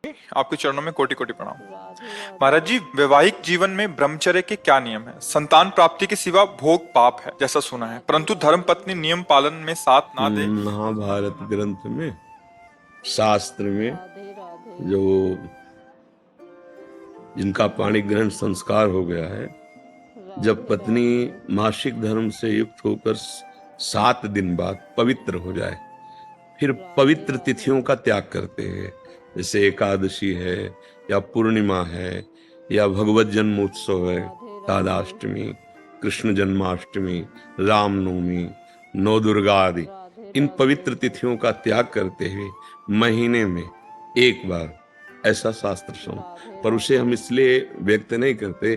आपके चरणों में कोटि कोटि प्रणाम। राधे राधे महाराज जी, वैवाहिक जीवन में ब्रह्मचर्य के क्या नियम है? संतान प्राप्ति के सिवा भोग पाप है जैसा सुना है, परंतु धर्म पत्नी नियम पालन में साथ ना दे। महाभारत ग्रंथ में, शास्त्र में राधे राधे जो जिनका पाणी ग्रहण संस्कार हो गया है, जब पत्नी मासिक धर्म से युक्त होकर 7 दिन बाद पवित्र हो जाए, फिर पवित्र तिथियों का त्याग करते हैं, जैसे एकादशी है या पूर्णिमा है या भगवत जन्मोत्सव है, राधाष्टमी, कृष्ण जन्माष्टमी, रामनवमी, नौ दुर्गा आदि, इन पवित्र तिथियों का त्याग करते हुए महीने में एक बार, ऐसा शास्त्र सुन। पर उसे हम इसलिए व्यक्त नहीं करते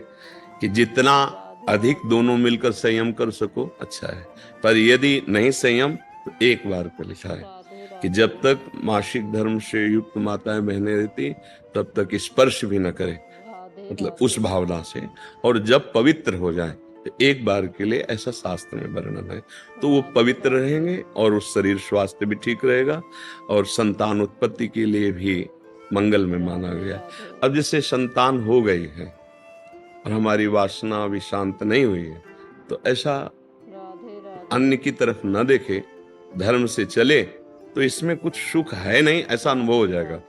कि जितना अधिक दोनों मिलकर संयम कर सको अच्छा है, पर यदि नहीं संयम तो एक बार पे लिखा है कि जब तक मासिक धर्म से युक्त माताएं बहनें रहती तब तक स्पर्श भी न करे, मतलब उस भावना से, और जब पवित्र हो जाए तो एक बार के लिए, ऐसा शास्त्र में वर्णन है, तो वो पवित्र रहेंगे और उस शरीर स्वास्थ्य भी ठीक रहेगा और संतान उत्पत्ति के लिए भी मंगल में माना गया। अब जैसे संतान हो गई है और हमारी वासना अभी शांत नहीं हुई है, तो ऐसा अन्य की तरफ न देखे, धर्म से चले, तो इसमें कुछ सुख है नहीं, ऐसा अनुभव हो जाएगा।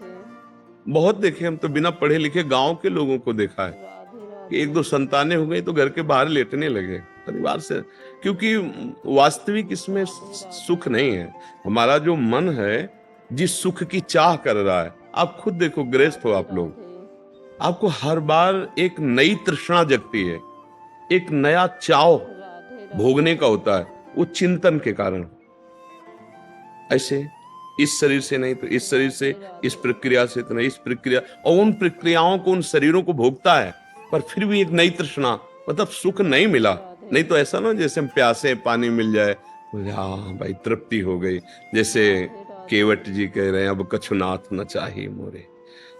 बहुत देखे हम तो, बिना पढ़े लिखे गांव के लोगों को देखा है कि 1-2 संतानें हो गई तो घर के बाहर लेटने लगे परिवार से, क्योंकि वास्तविक इसमें सुख नहीं है। हमारा जो मन है जिस सुख की चाह कर रहा है, आप खुद देखो, गृहस्थ हो आप लोग, आपको हर बार एक नई तृष्णा जगती है, एक नया चाव भोगने का होता है, वो चिंतन के कारण। ऐसे इस शरीर से नहीं तो इस शरीर से, इस प्रक्रिया से तो नहीं इस प्रक्रिया, और उन प्रक्रियाओं को, उन शरीरों को भोगता है, पर फिर भी एक नई तृष्णा, मतलब सुख नहीं मिला। नहीं तो ऐसा ना जैसे हम प्यासे, पानी मिल जाए तो हाँ भाई तृप्ति हो गई, जैसे केवट जी कह रहे हैं अब कछुनाथ न चाहिए मोरे।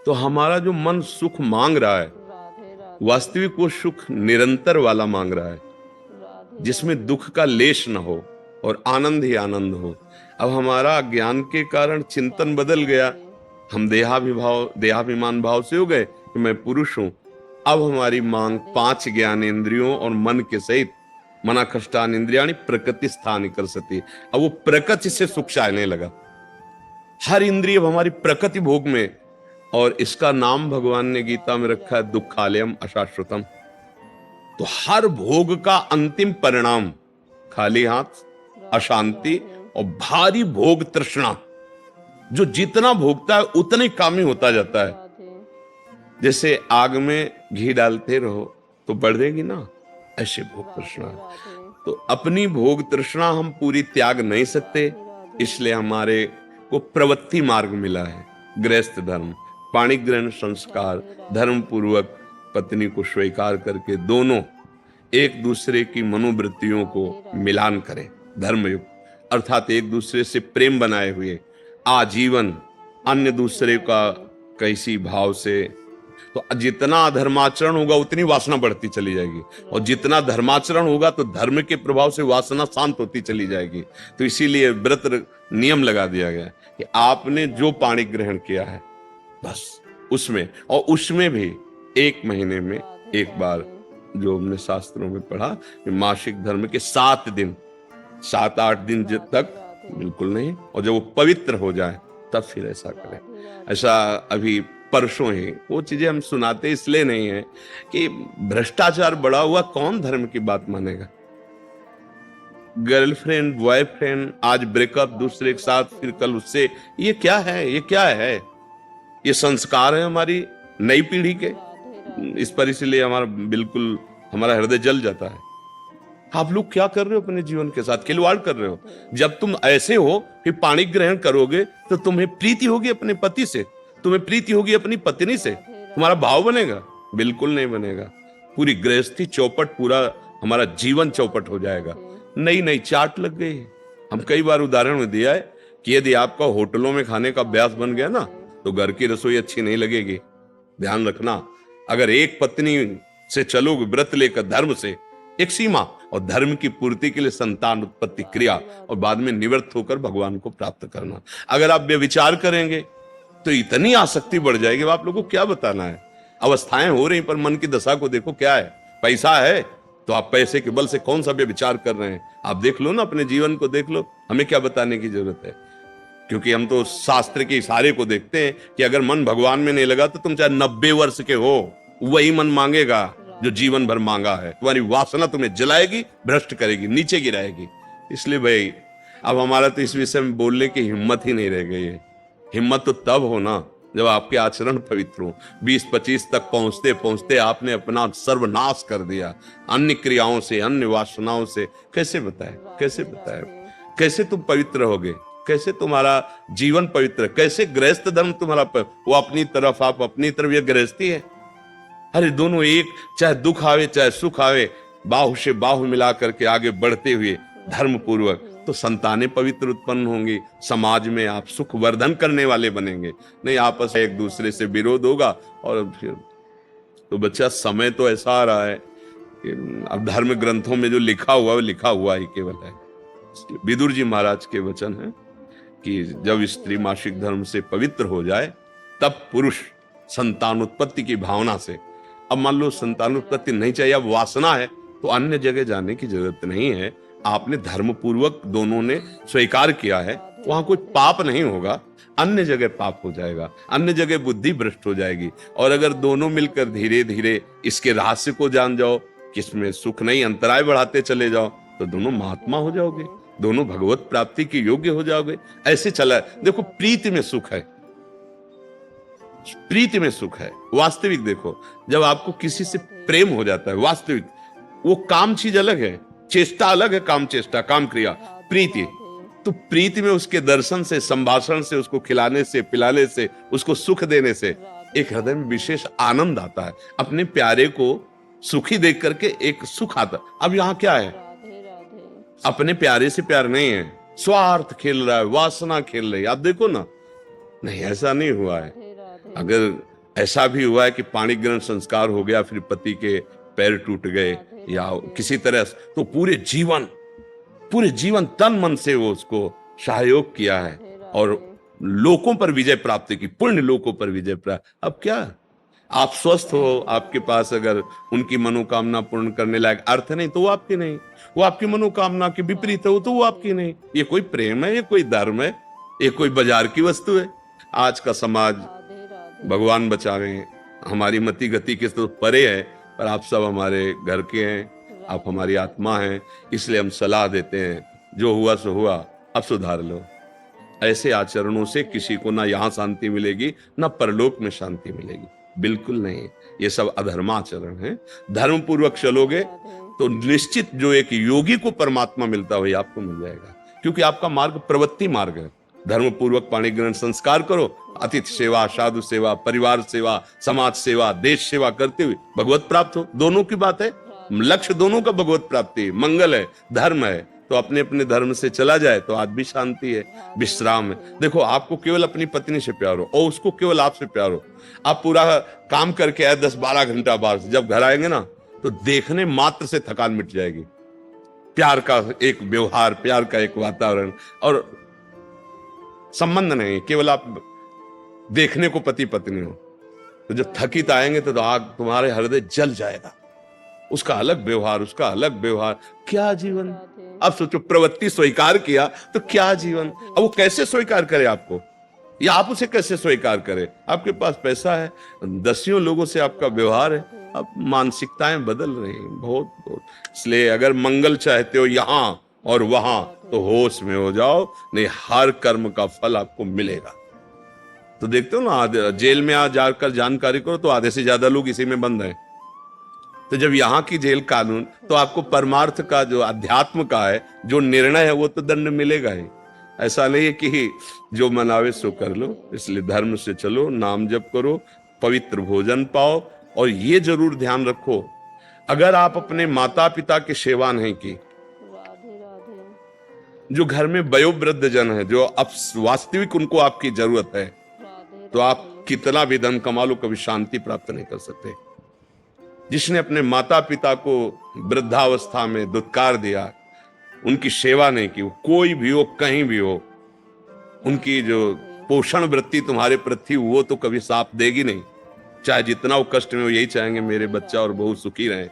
तो हमारा जो मन सुख मांग रहा है, वास्तविक वो सुख निरंतर वाला मांग रहा है, जिसमें दुख का लेश न हो और आनंद ही आनंद हो। अब हमारा ज्ञान के कारण चिंतन बदल गया, हम देहाभिमान भाव से हो गए कि मैं पुरुष हूं। अब हमारी मांग 5 ज्ञानेंद्रियों और मन के सहित, मना कष्टान इंद्रियाणि प्रकृति स्थान कर सकती। अब वो प्रकृति से सुख चाहने लगा, हर इंद्रिय हमारी प्रकृति भोग में, और इसका नाम भगवान ने गीता में रखा है दुखालयम अशाश्वतम। तो हर भोग का अंतिम परिणाम खाली हाथ, अशांति और भारी भोग तृष्णा। जो जितना भोगता है उतना ही कामी होता जाता है। जैसे आग में घी डालते रहो तो बढ़ेगी ना, ऐसे भोग तृष्णा। तो अपनी भोग तृष्णा हम पूरी त्याग नहीं सकते, इसलिए हमारे को प्रवृत्ति मार्ग मिला है, गृहस्थ धर्म, पाणी ग्रहण संस्कार, धर्म पूर्वक पत्नी को स्वीकार करके दोनों एक दूसरे की मनोवृत्तियों को मिलान करें, धर्मयुक्त, अर्थात एक दूसरे से प्रेम बनाए हुए आजीवन, अन्य दूसरे का कैसी भाव से। तो जितना अधर्माचरण होगा उतनी वासना बढ़ती चली जाएगी, और जितना धर्माचरण होगा तो धर्म के प्रभाव से वासना शांत होती चली जाएगी। तो इसीलिए व्रत नियम लगा दिया गया कि आपने जो पाणी ग्रहण किया है बस उसमें, और उसमें भी 1 महीने में एक बार, जो हमने शास्त्रों में पढ़ा कि मासिक धर्म के 7 दिन, 7-8 दिन तक बिल्कुल नहीं, और जब वो पवित्र हो जाए तब फिर ऐसा करें। ऐसा अभी परसों ही वो चीजें हम सुनाते इसलिए नहीं है कि भ्रष्टाचार बढ़ा हुआ, कौन धर्म की बात मानेगा। गर्लफ्रेंड, बॉयफ्रेंड, आज ब्रेकअप, दूसरे के साथ, फिर कल उससे, ये क्या है? ये क्या है? ये संस्कार है हमारी नई पीढ़ी के। इस पर इसलिए बिल्कुल हमारा हृदय जल जाता है। आप लोग क्या कर रहे हो अपने जीवन के साथ? खिलवाड़ कर रहे हो। जब तुम ऐसे हो फिर पाणी ग्रहण करोगे तो तुम्हें प्रीति होगी अपने पति से, तुम्हें प्रीति होगी अपनी पत्नी से, तुम्हारा भाव बनेगा? बिल्कुल नहीं बनेगा। पूरी गृहस्थी चौपट, पूरा हमारा जीवन चौपट हो जाएगा। नई नई चाट लग गई। हम कई बार उदाहरण में दिया है कि यदि आपका होटलों में खाने का अभ्यास बन गया ना, तो घर की रसोई अच्छी नहीं लगेगी। ध्यान रखना, अगर एक पत्नी से चलोगे व्रत लेकर, धर्म से, एक सीमा, और धर्म की पूर्ति के लिए संतान उत्पत्ति क्रिया, और बाद में निवृत्त होकर भगवान को प्राप्त करना। अगर आप व्यभिचार करेंगे तो इतनी आसक्ति बढ़ जाएगी, आप लोगों को क्या बताना है। अवस्थाएं हो रही, पर मन की दशा को देखो क्या है। पैसा है तो आप पैसे के बल से कौन सा भी विचार कर रहे हैं। आप देख लो ना, अपने जीवन को देख लो, हमें क्या बताने की जरूरत है। क्योंकि हम तो शास्त्र के इशारे को देखते हैं कि अगर मन भगवान में नहीं लगा तो तुम चाहे 90 वर्ष के हो, वही मन मांगेगा जो जीवन भर मांगा है। तुम्हारी वासना तुम्हें जलाएगी, भ्रष्ट करेगी, नीचे गिराएगी। इसलिए भाई अब हमारा तो इस विषय में बोलने की हिम्मत ही नहीं रह गई है। हिम्मत तो तब हो ना जब आपके आचरण पवित्र हो। 20-25 तक पहुंचते पहुंचते आपने अपना सर्वनाश कर दिया अन्य क्रियाओं से, अन्य वासनाओं से। कैसे बताए, कैसे बताए, कैसे तुम पवित्र होगे, कैसे तुम्हारा जीवन पवित्र, कैसे गृहस्थ धर्म तुम्हारा वो अपनी तरफ, आप अपनी तरफ, ये गृहस्थी है। अरे दोनों एक, चाहे दुख आवे चाहे सुख आवे, बाहु से बाहु मिला करके आगे बढ़ते हुए धर्म पूर्वक, तो संतानें पवित्र उत्पन्न होंगी। समाज में आप सुख वर्धन करने वाले बनेंगे। नहीं आपस में एक दूसरे से विरोध होगा और फिर तो बच्चा समय तो ऐसा आ रहा है कि अब धर्म ग्रंथों में जो लिखा हुआ है, लिखा हुआ ही केवल है। विदुर जी महाराज के वचन है कि जब स्त्री मासिक धर्म से पवित्र हो जाए तब पुरुष संतानोत्पत्ति की भावना से, अब मान लो संतानोत्पत्ति नहीं चाहिए, अब वासना है, तो अन्य जगह जाने की जरूरत नहीं है। आपने धर्म पूर्वक दोनों ने स्वीकार किया है, वहां कोई पाप नहीं होगा। अन्य जगह पाप हो जाएगा, अन्य जगह बुद्धि भ्रष्ट हो जाएगी। और अगर दोनों मिलकर धीरे धीरे इसके रहस्य को जान जाओ कि इसमें सुख नहीं, अंतराय बढ़ाते चले जाओ, तो दोनों महात्मा हो जाओगे, दोनों भगवत प्राप्ति के योग्य हो जाओगे। ऐसे चला। देखो प्रीति में सुख है, प्रीति में सुख है। वास्तविक देखो, जब आपको किसी से प्रेम हो जाता है वास्तविक, वो काम चीज अलग है, चेष्टा अलग है, काम चेष्टा, काम क्रिया, प्रीति। तो प्रीति में उसके दर्शन से, संभाषण से, उसको खिलाने से, पिलाने से, उसको सुख देने से एक हृदय में विशेष आनंद आता है। अपने प्यारे को सुखी देख करके एक सुख आता। अब यहाँ क्या है, अपने प्यारे से प्यार नहीं है, स्वार्थ खेल रहा है, वासना खेल रही है। आप देखो ना, नहीं ऐसा नहीं हुआ है। अगर ऐसा भी हुआ है कि पाणी ग्रहण संस्कार हो गया, फिर पति के पैर टूट गए या किसी तरह, तो पूरे जीवन तन मन से वो उसको सहयोग किया है और लोकों पर विजय प्राप्त की, पुण्य लोकों पर विजय प्राप्त। अब क्या, आप स्वस्थ हो, आपके पास अगर उनकी मनोकामना पूर्ण करने लायक अर्थ नहीं तो वो आपकी नहीं, वो आपकी मनोकामना के विपरीत हो तो वो आपकी नहीं। ये कोई प्रेम है, ये कोई धर्म है, ये कोई बाजार की वस्तु है। आज का समाज भगवान बचावे, हमारी मति गति के तो परे है, पर आप सब हमारे घर के हैं, आप हमारी आत्मा हैं, इसलिए हम सलाह देते हैं, जो हुआ सो हुआ, अब सुधार लो। ऐसे आचरणों से किसी को ना यहाँ शांति मिलेगी ना परलोक में शांति मिलेगी, बिल्कुल नहीं। ये सब अधर्माचरण है। धर्म पूर्वक चलोगे तो निश्चित जो एक योगी को परमात्मा मिलता हो, आपको मिल जाएगा, क्योंकि आपका मार्ग प्रवृत्ति मार्ग है। धर्म पूर्वक पाणी ग्रहण संस्कार करो, अतिथि सेवा, साधु सेवा, परिवार सेवा, समाज सेवा, देश सेवा करते हुए भगवत प्राप्त हो। दोनों की बात है, लक्ष्य दोनों का भगवत प्राप्ति, मंगल है, धर्म है। तो अपने अपने धर्म से चला जाए तो आज भी शांति है, विश्राम है। देखो आपको केवल अपनी पत्नी से प्यार हो और उसको केवल आपसे प्यार हो। आप पूरा काम करके आए 10-12 घंटा बाहर से, जब घर आएंगे ना तो देखने मात्र से थकान मिट जाएगी। प्यार का एक व्यवहार, प्यार का एक वातावरण और संबंध नहीं, केवल आप देखने को पति पत्नी हो। तो जब थकित आएंगे तो आग तुम्हारे हृदय जल जाएगा। उसका अलग व्यवहार, उसका अलग व्यवहार, क्या जीवन। अब सोचो, प्रवृत्ति स्वीकार किया तो क्या जीवन। अब वो कैसे स्वीकार करे आपको, या आप उसे कैसे स्वीकार करे। आपके पास पैसा है, दसियों लोगों से आपका व्यवहार है, अब मानसिकताएं बदल रही हैं बहुत बहुत। इसलिए अगर मंगल चाहते हो यहां और वहां तो होश में हो जाओ, नहीं हर कर्म का फल आपको मिलेगा। तो देखते हो ना, जेल में आ जाकर जानकारी करो तो आधे से ज्यादा लोग इसी में बंद हैं। तो जब यहाँ की जेल कानून, तो आपको परमार्थ का जो अध्यात्म का है जो निर्णय है वो तो दंड मिलेगा ही। ऐसा नहीं है कि जो मनावे सो कर लो। इसलिए धर्म से चलो, नाम जप करो, पवित्र भोजन पाओ। और ये जरूर ध्यान रखो, अगर आप अपने माता पिता की सेवा नहीं की, जो घर में वयोवृद्ध जन है, जो अब वास्तविक उनको आपकी जरूरत है, तो आप कितना भी धन कमा लो कभी शांति प्राप्त नहीं कर सकते। जिसने अपने माता पिता को वृद्धावस्था में दुत्कार दिया, उनकी सेवा नहीं की, कोई भी हो, कहीं भी हो, उनकी जो पोषण वृत्ति तुम्हारे प्रति वो तो कभी साथ देगी नहीं। चाहे जितना वो कष्ट में, वो यही चाहेंगे मेरे बच्चा और बहू सुखी रहें,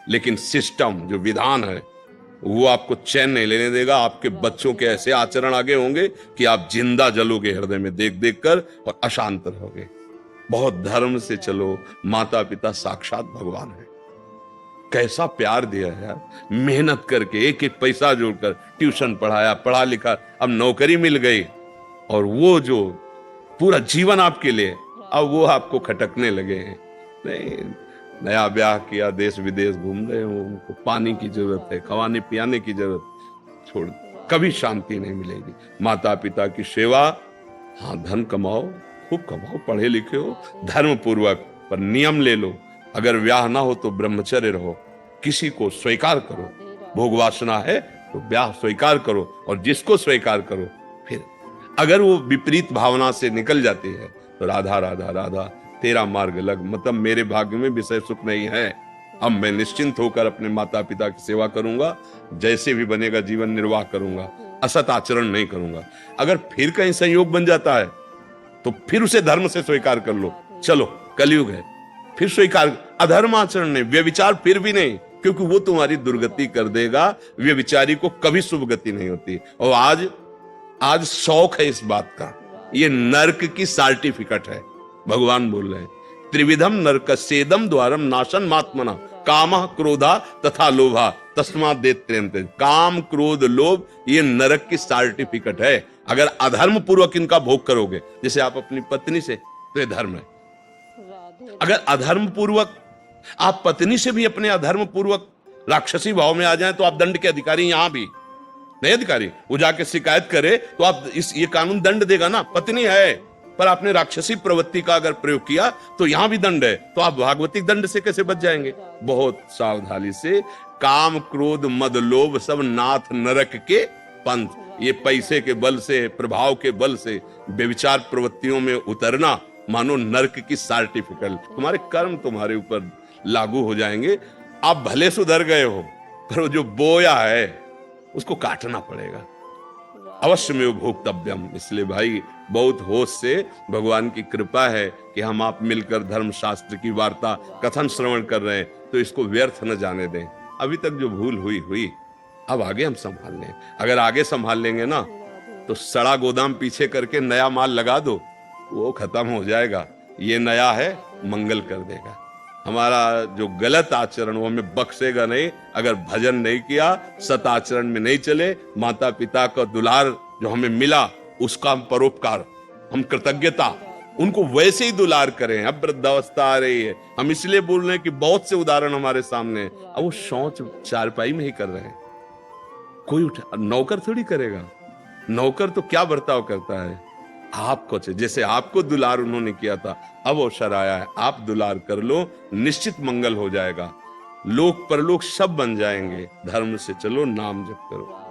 लेकिन सिस्टम जो विधान है वो आपको चैन नहीं लेने देगा। आपके बच्चों के ऐसे आचरण आगे होंगे कि आप जिंदा जलोगे हृदय में देख देख कर और अशांत रहोगे। बहुत धर्म से चलो, माता पिता साक्षात भगवान है। कैसा प्यार दिया है यार, मेहनत करके एक एक पैसा जोड़कर ट्यूशन पढ़ाया, पढ़ा लिखा, अब नौकरी मिल गई, और वो जो पूरा जीवन आपके लिए, अब वो आपको खटकने लगे हैं। नहीं, नया ब्याह किया, देश विदेश घूम रहे हो, उनको पानी की जरूरत है, खवाने पियाने की जरूरत, छोड़, कभी शांति नहीं मिलेगी। माता पिता की सेवा, हाँ धन कमाओ, खूब कमाओ, पढ़े लिखे हो, धर्म पूर्वक, पर नियम ले लो। अगर ब्याह ना हो तो ब्रह्मचर्य रहो, किसी को स्वीकार करो। भोग वासना है तो ब्याह स्वीकार करो, और जिसको स्वीकार करो, फिर अगर वो विपरीत भावना से निकल जाती है तो राधा राधा राधा तेरा मार्ग लग, मतलब मेरे भाग्य में विषय सुख नहीं है, अब मैं निश्चिंत होकर अपने माता पिता की सेवा करूंगा, जैसे भी बनेगा जीवन निर्वाह करूंगा, असत आचरण नहीं करूंगा। अगर फिर कहीं संयोग बन जाता है तो फिर उसे धर्म से स्वीकार कर लो। चलो कलयुग है, फिर स्वीकार, अधर्म आचरण नहीं, व्यभिचार फिर भी नहीं, क्योंकि वो तुम्हारी दुर्गति कर देगा। व्यभिचारी को कभी शुभ गति नहीं होती। और आज शौक है इस बात का, ये नरक की सर्टिफिकेट है। भगवान बोल रहे हैं, त्रिविधम नरकस्येदम द्वारम नाशन मात्मना कामः क्रोधा तथा लोभा तस्मात् देत्यन्ते। काम क्रोध लोभ ये नरक की सर्टिफिकेट है। अगर अधर्म पूर्वक इनका भोग करोगे, जैसे आप अपनी पत्नी से, तो ये धर्म है। अगर अधर्म पूर्वक आप पत्नी से भी अपने अधर्म पूर्वक राक्षसी भाव में आ जाएं, तो आप दंड के अधिकारी, यहां भी नहीं अधिकारी, वो जाके शिकायत करे तो आप ये कानून दंड देगा ना, पत्नी है पर आपने राक्षसी प्रवृत्ति का अगर प्रयोग किया तो यहां भी दंड है, तो आप भागवतिक दंड से कैसे बच जाएंगे? बहुत सावधानी से। काम क्रोध मद लोभ सब नाथ नरक के पंथ, ये पैसे के बल से, प्रभाव के बल से व्यभिचार प्रवृत्तियों में उतरना मानो नरक की सर्टिफिकेट। तुम्हारे कर्म तुम्हारे ऊपर लागू हो जाएंगे। आप भले सुधर गए हो, पर वो जो बोया है उसको काटना पड़ेगा। अवश्य में भोक्तव्यम। इसलिए भाई बहुत होश से, भगवान की कृपा है कि हम आप मिलकर धर्म शास्त्र की वार्ता कथन श्रवण कर रहे हैं, तो इसको व्यर्थ न जाने दें। अभी तक जो भूल हुई, अब आगे हम संभाल लें। अगर आगे संभाल लेंगे ना, तो सड़ा गोदाम पीछे करके नया माल लगा दो, वो खत्म हो जाएगा। ये नया है, मंगल कर देगा। हमारा जो गलत आचरण वो हमें बख्शेगा नहीं। अगर भजन नहीं किया, सत आचरण में नहीं चले, माता पिता का दुलार जो हमें मिला, उसका हम परोपकार, हम कृतज्ञता, उनको वैसे ही दुलार करें। अब वृद्धावस्था आ रही है, हम इसलिए बोल रहे हैं कि बहुत से उदाहरण हमारे सामने हैं। अब वो शौच चारपाई में ही कर रहे हैं, कोई नौकर थोड़ी करेगा। नौकर तो क्या बर्ताव करता है, आपको, जैसे आपको दुलार उन्होंने किया था, अब अवसर आया है, आप दुलार कर लो, निश्चित मंगल हो जाएगा। लोक परलोक सब बन जाएंगे। धर्म से चलो, नाम जप करो।